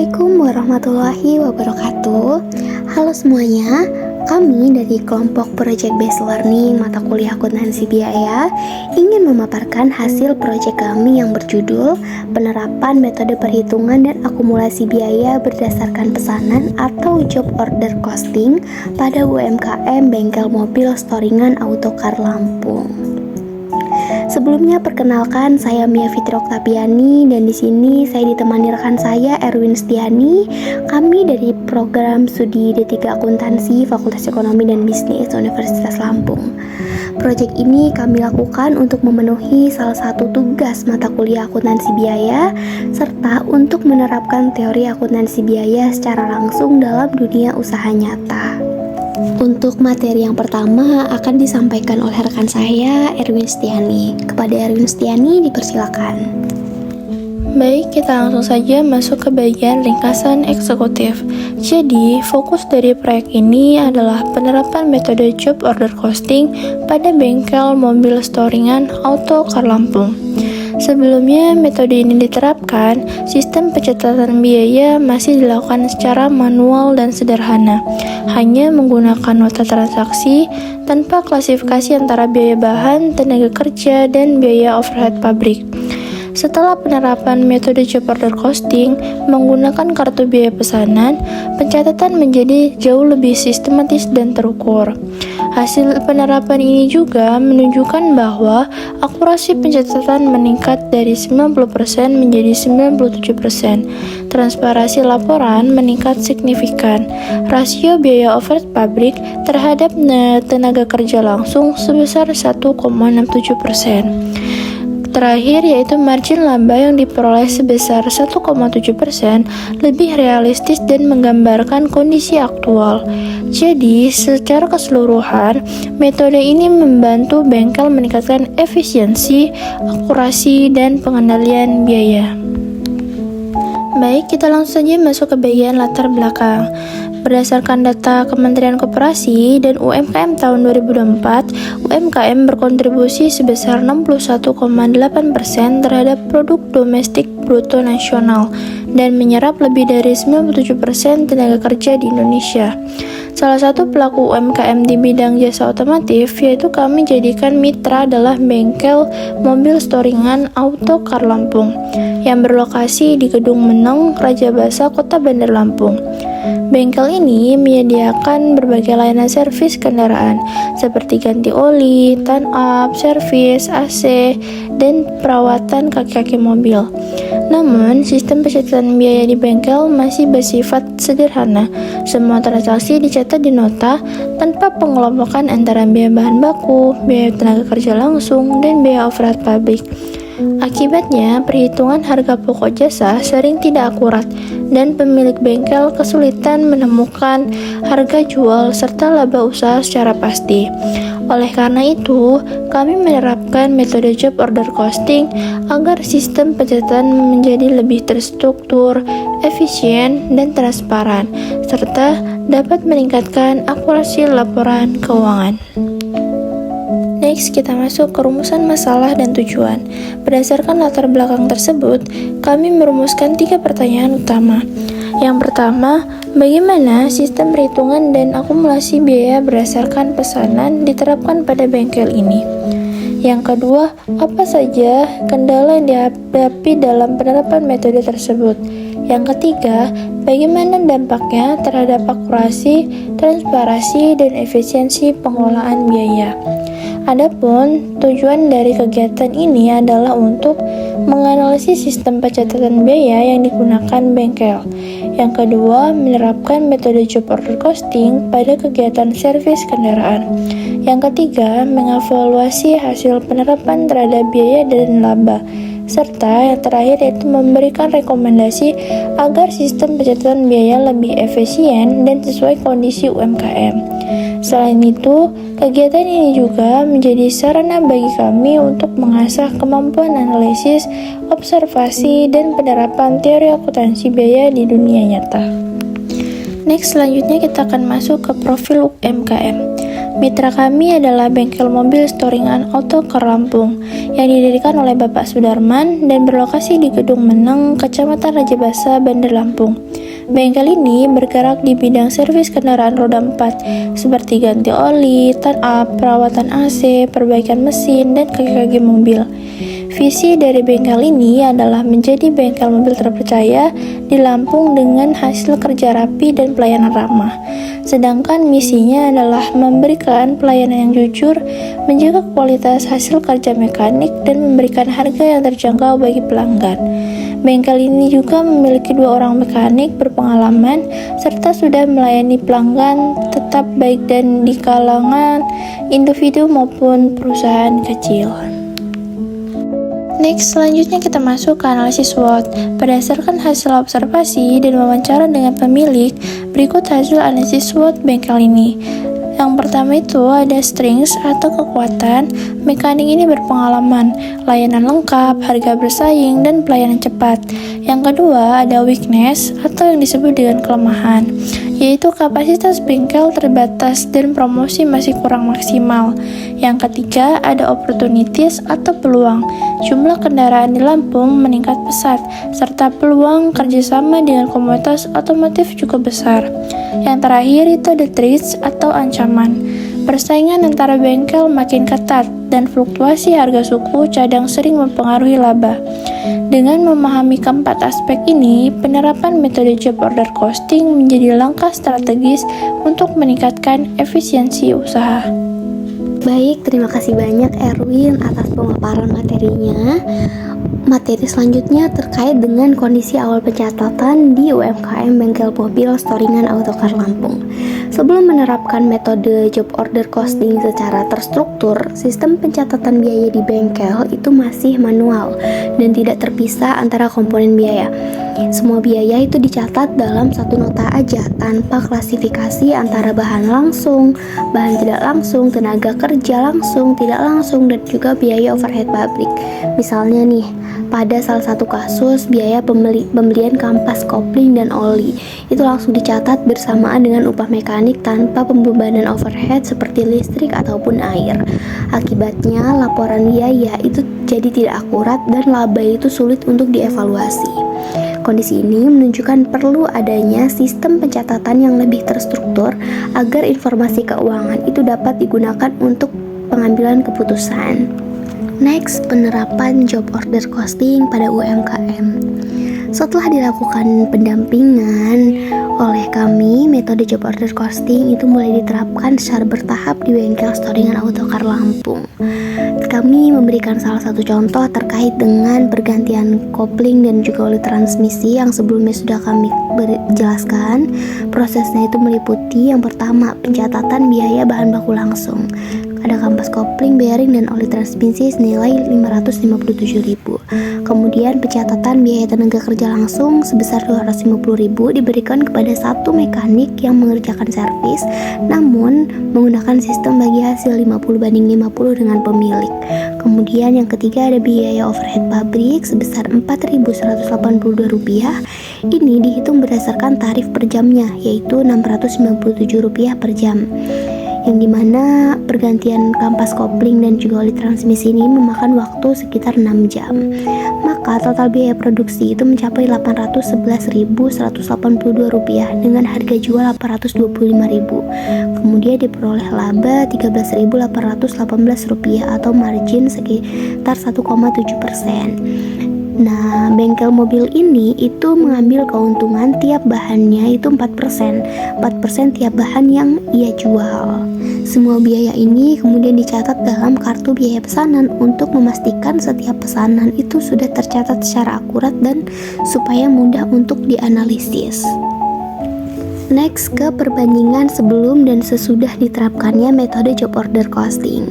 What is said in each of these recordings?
Assalamualaikum warahmatullahi wabarakatuh. Halo semuanya, kami dari kelompok Project Based Learning mata kuliah akuntansi biaya ingin memaparkan hasil proyek kami yang berjudul penerapan metode perhitungan dan akumulasi biaya berdasarkan pesanan atau job order costing pada UMKM Bengkel Mobil Storingan Autocar Lampung. Sebelumnya perkenalkan, saya Mia Fitri Oktaviani dan di sini saya ditemani rekan saya Erwin Setiani. Kami dari program studi D3 Akuntansi Fakultas Ekonomi dan Bisnis Universitas Lampung. Proyek ini kami lakukan untuk memenuhi salah satu tugas mata kuliah akuntansi biaya serta untuk menerapkan teori akuntansi biaya secara langsung dalam dunia usaha nyata. Untuk materi yang pertama akan disampaikan oleh rekan saya, Erwin Setiani. Kepada Erwin Setiani, dipersilakan. Baik, kita langsung saja masuk ke bagian ringkasan eksekutif. Jadi, fokus dari proyek ini adalah penerapan metode job order costing pada bengkel mobil storingan Autocar Lampung. Sebelumnya metode ini diterapkan, sistem pencatatan biaya masih dilakukan secara manual dan sederhana, hanya menggunakan nota transaksi tanpa klasifikasi antara biaya bahan, tenaga kerja, dan biaya overhead pabrik. Setelah penerapan metode job order costing menggunakan kartu biaya pesanan, pencatatan menjadi jauh lebih sistematis dan terukur. Hasil penerapan ini juga menunjukkan bahwa akurasi pencatatan meningkat dari 90% menjadi 97%. Transparansi laporan meningkat signifikan. Rasio biaya overhead pabrik terhadap tenaga kerja langsung sebesar 1,67%. Terakhir yaitu margin laba yang diperoleh sebesar 1,7% lebih realistis dan menggambarkan kondisi aktual. Jadi, secara keseluruhan, metode ini membantu bengkel meningkatkan efisiensi, akurasi, dan pengendalian biaya. Baik, kita langsung saja masuk ke bagian latar belakang. Berdasarkan data Kementerian Koperasi dan UMKM tahun 2024, UMKM berkontribusi sebesar 61,8% terhadap produk domestik bruto nasional dan menyerap lebih dari 97% tenaga kerja di Indonesia. Salah satu pelaku UMKM di bidang jasa otomotif yaitu kami jadikan mitra adalah bengkel mobil storingan Autocar Lampung yang berlokasi di Gedung Meneng, Rajabasa, Kota Bandar Lampung. Bengkel ini menyediakan berbagai layanan servis kendaraan seperti ganti oli, tune up, servis, AC, dan perawatan kaki-kaki mobil. Namun, sistem pencatatan biaya di bengkel masih bersifat sederhana. Semua transaksi dicatat di nota tanpa pengelompokan antara biaya bahan baku, biaya tenaga kerja langsung, dan biaya overhead pabrik. Akibatnya, perhitungan harga pokok jasa sering tidak akurat dan pemilik bengkel kesulitan menemukan harga jual serta laba usaha secara pasti. Oleh karena itu, kami menerapkan metode job order costing agar sistem pencatatan menjadi lebih terstruktur, efisien, dan transparan, serta dapat meningkatkan akurasi laporan keuangan. Next, kita masuk ke rumusan masalah dan tujuan. Berdasarkan latar belakang tersebut, kami merumuskan 3 pertanyaan utama. Yang pertama, bagaimana sistem perhitungan dan akumulasi biaya berdasarkan pesanan diterapkan pada bengkel ini? Yang kedua, apa saja kendala yang dihadapi dalam penerapan metode tersebut? Yang ketiga, bagaimana dampaknya terhadap akurasi, transparansi, dan efisiensi pengelolaan biaya? Adapun tujuan dari kegiatan ini adalah untuk menganalisis sistem pencatatan biaya yang digunakan bengkel. Yang kedua, menerapkan metode job order costing pada kegiatan servis kendaraan. Yang ketiga, mengevaluasi hasil penerapan terhadap biaya dan laba. Serta yang terakhir yaitu memberikan rekomendasi agar sistem pencatatan biaya lebih efisien dan sesuai kondisi UMKM. Selain itu, kegiatan ini juga menjadi sarana bagi kami untuk mengasah kemampuan analisis, observasi, dan penerapan teori akuntansi biaya di dunia nyata. Next, selanjutnya kita akan masuk ke profil UMKM. Mitra kami adalah bengkel mobil Storingan Autocar Lampung yang didirikan oleh Bapak Sudarman dan berlokasi di Gedung Meneng, Kecamatan Rajabasa, Bandar Lampung. Bengkel ini bergerak di bidang servis kendaraan roda 4 seperti ganti oli, tune-up, perawatan AC, perbaikan mesin, dan kaki-kaki mobil. Visi dari bengkel ini adalah menjadi bengkel mobil terpercaya di Lampung dengan hasil kerja rapi dan pelayanan ramah. Sedangkan misinya adalah memberikan pelayanan yang jujur, menjaga kualitas hasil kerja mekanik, dan memberikan harga yang terjangkau bagi pelanggan. Bengkel ini juga memiliki 2 orang mekanik berpengalaman serta sudah melayani pelanggan tetap baik dan di kalangan individu maupun perusahaan kecil. Next, selanjutnya kita masuk ke analisis SWOT. Berdasarkan hasil observasi dan wawancara dengan pemilik, berikut hasil analisis SWOT bengkel ini. Yang pertama itu ada strengths atau kekuatan. Mekanik ini berpengalaman, layanan lengkap, harga bersaing, dan pelayanan cepat. Yang kedua ada weakness atau yang disebut dengan kelemahan, yaitu kapasitas bengkel terbatas dan promosi masih kurang maksimal. Yang ketiga ada opportunities atau peluang. Jumlah kendaraan di Lampung meningkat pesat, serta peluang kerjasama dengan komunitas otomotif cukup besar. Yang terakhir itu ada threats atau ancaman. Persaingan antara bengkel makin ketat dan fluktuasi harga suku cadang sering mempengaruhi laba. Dengan memahami keempat aspek ini, penerapan metode job order costing menjadi langkah strategis untuk meningkatkan efisiensi usaha. Baik, terima kasih banyak Erwin atas pemaparan materinya. Materi selanjutnya terkait dengan kondisi awal pencatatan di UMKM Bengkel Mobil Storingan Autocar Lampung. Sebelum menerapkan metode job order costing secara terstruktur, sistem pencatatan biaya di bengkel itu masih manual dan tidak terpisah antara komponen biaya. Semua biaya itu dicatat dalam satu nota aja tanpa klasifikasi antara bahan langsung, bahan tidak langsung, tenaga kerja langsung, tidak langsung, dan juga biaya overhead pabrik. Misalnya nih, pada salah satu kasus biaya pembelian kampas kopling dan oli itu langsung dicatat bersamaan dengan upah mekanik tanpa pembebanan overhead seperti listrik ataupun air. Akibatnya laporan biaya itu jadi tidak akurat dan laba itu sulit untuk dievaluasi. Kondisi ini menunjukkan perlu adanya sistem pencatatan yang lebih terstruktur agar informasi keuangan itu dapat digunakan untuk pengambilan keputusan. Next, penerapan job order costing pada UMKM. Setelah dilakukan pendampingan oleh kami, metode job order costing itu mulai diterapkan secara bertahap di bengkel Storingan Autocar Lampung. Kami memberikan salah satu contoh terkait dengan pergantian kopling dan juga oli transmisi yang sebelumnya sudah kami jelaskan. Prosesnya itu meliputi yang pertama, pencatatan biaya bahan baku langsung. Ada kampas kopling, bearing, dan oli transmisi senilai 557.000. Kemudian pencatatan biaya tenaga kerja langsung sebesar 250.000 diberikan kepada satu mekanik yang mengerjakan servis, namun menggunakan sistem bagi hasil 50/50 dengan pemilik. Kemudian yang ketiga ada biaya overhead pabrik sebesar Rp4.182. Ini dihitung berdasarkan tarif per jamnya, yaitu Rp697 per jam, yang dimana pergantian kampas kopling dan juga oli transmisi ini memakan waktu sekitar 6 jam. Maka total biaya produksi itu mencapai Rp811.182 dengan harga jual Rp825.000. Kemudian diperoleh laba Rp13.818 atau margin sekitar 1,7%. Nah, bengkel mobil ini itu mengambil keuntungan tiap bahannya itu 4%. 4% tiap bahan yang ia jual. Semua biaya ini kemudian dicatat dalam kartu biaya pesanan untuk memastikan setiap pesanan itu sudah tercatat secara akurat dan supaya mudah untuk dianalisis. Next, ke perbandingan sebelum dan sesudah diterapkannya metode job order costing.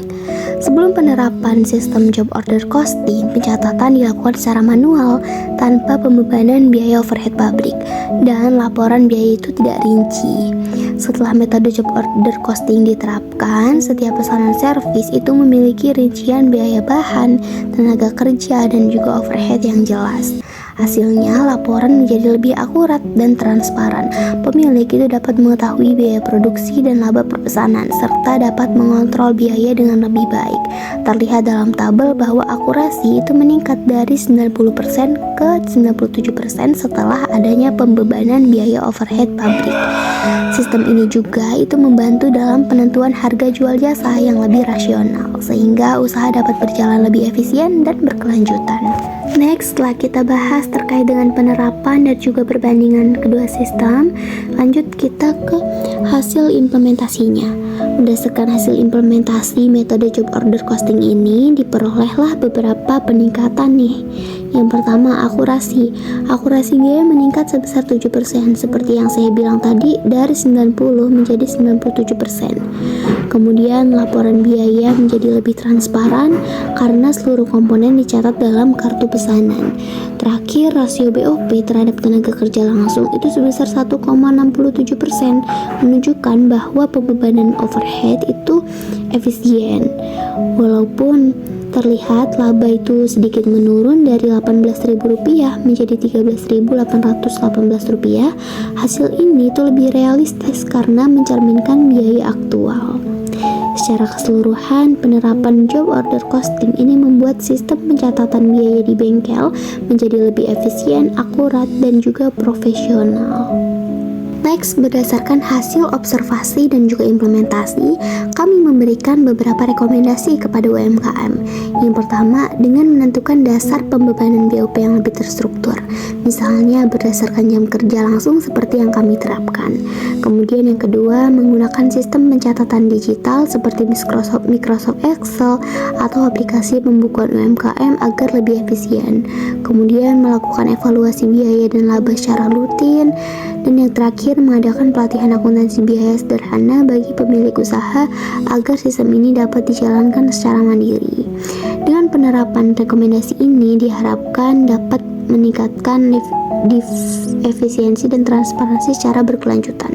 Sebelum penerapan sistem job order costing, pencatatan dilakukan secara manual tanpa pembebanan biaya overhead pabrik dan laporan biaya itu tidak rinci. Setelah metode job order costing diterapkan, setiap pesanan servis itu memiliki rincian biaya bahan, tenaga kerja, dan juga overhead yang jelas. Hasilnya, laporan menjadi lebih akurat dan transparan. Pemilik itu dapat mengetahui biaya produksi dan laba pemesanan, serta dapat mengontrol biaya dengan lebih baik. Terlihat dalam tabel bahwa akurasi itu meningkat dari 90% ke 97% setelah adanya pembebanan biaya overhead pabrik. Sistem ini juga itu membantu dalam penentuan harga jual jasa yang lebih rasional, sehingga usaha dapat berjalan lebih efisien dan berkelanjutan. Next, setelah kita bahas terkait dengan penerapan dan juga perbandingan kedua sistem, lanjut kita ke hasil implementasinya. Berdasarkan hasil implementasi metode job order costing ini, diperolehlah beberapa peningkatan nih. Yang pertama, akurasi. Akurasi biaya meningkat sebesar 7%, seperti yang saya bilang tadi, dari 90 menjadi 97%. Kemudian, laporan biaya menjadi lebih transparan karena seluruh komponen dicatat dalam kartu pesanan. Terakhir, rasio BOP terhadap tenaga kerja langsung itu sebesar 1,67%, menunjukkan bahwa pembebanan overhead itu efisien. Walaupun terlihat laba itu sedikit menurun dari Rp18.000 menjadi Rp13.818, hasil ini itu lebih realistis karena mencerminkan biaya aktual. Secara keseluruhan, penerapan job order costing ini membuat sistem pencatatan biaya di bengkel menjadi lebih efisien, akurat, dan juga profesional. Next, berdasarkan hasil observasi dan juga implementasi, kami memberikan beberapa rekomendasi kepada UMKM. Yang pertama, dengan menentukan dasar pembebanan BOP yang lebih terstruktur, misalnya berdasarkan jam kerja langsung seperti yang kami terapkan. Kemudian yang kedua, menggunakan sistem pencatatan digital seperti Microsoft Excel atau aplikasi pembukuan UMKM agar lebih efisien. Kemudian melakukan evaluasi biaya dan laba secara rutin. Dan yang terakhir, mengadakan pelatihan akuntansi biaya sederhana bagi pemilik usaha agar sistem ini dapat dijalankan secara mandiri. Dengan penerapan rekomendasi ini diharapkan dapat meningkatkan efisiensi dan transparansi secara berkelanjutan.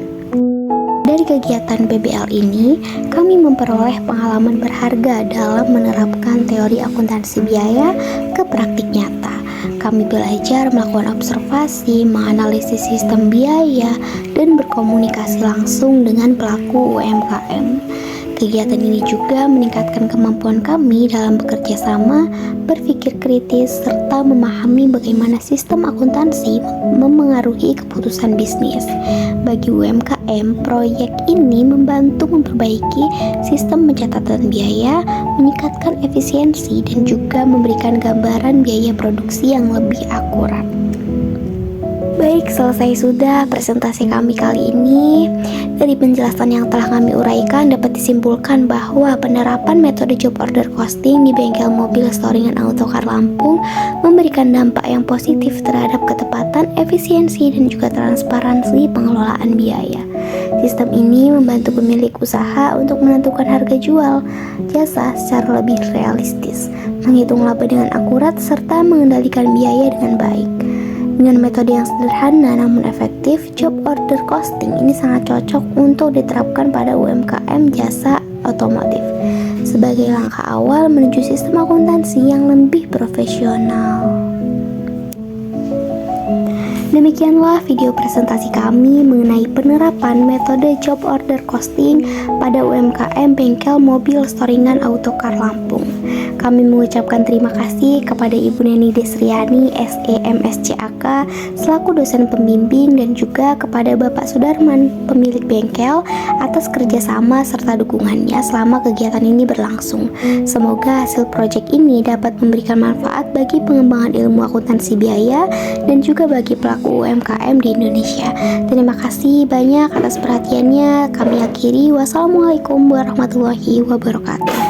Dari kegiatan PBL ini, kami memperoleh pengalaman berharga dalam menerapkan teori akuntansi biaya ke praktik nyata. Kami belajar melakukan observasi, menganalisis sistem biaya, dan berkomunikasi langsung dengan pelaku UMKM. Kegiatan ini juga meningkatkan kemampuan kami dalam bekerja sama, berpikir kritis, serta memahami bagaimana sistem akuntansi memengaruhi keputusan bisnis. Bagi UMKM, proyek ini membantu memperbaiki sistem pencatatan biaya, meningkatkan efisiensi, dan juga memberikan gambaran biaya produksi yang lebih akurat. Baik, selesai sudah presentasi kami kali ini. Dari penjelasan yang telah kami uraikan dapat disimpulkan bahwa penerapan metode job order costing di bengkel mobil storingan Autocar Lampung memberikan dampak yang positif terhadap ketepatan, efisiensi, dan juga transparansi pengelolaan biaya. Sistem ini membantu pemilik usaha untuk menentukan harga jual jasa secara lebih realistis, menghitung laba dengan akurat, serta mengendalikan biaya dengan baik. Dengan metode yang sederhana namun efektif, job order costing ini sangat cocok untuk diterapkan pada UMKM jasa otomotif sebagai langkah awal menuju sistem akuntansi yang lebih profesional. Demikianlah video presentasi kami mengenai penerapan metode job order costing pada UMKM bengkel mobil storingan Autocar Lampung. Kami mengucapkan terima kasih kepada Ibu Neni Desriani, SEMSCAK, selaku dosen pembimbing, dan juga kepada Bapak Sudarman, pemilik bengkel, atas kerjasama serta dukungannya selama kegiatan ini berlangsung. Semoga hasil proyek ini dapat memberikan manfaat bagi pengembangan ilmu akuntansi biaya dan juga bagi pelaku UMKM di Indonesia. Terima kasih banyak atas perhatiannya. Kami akhiri. Wassalamualaikum warahmatullahi wabarakatuh.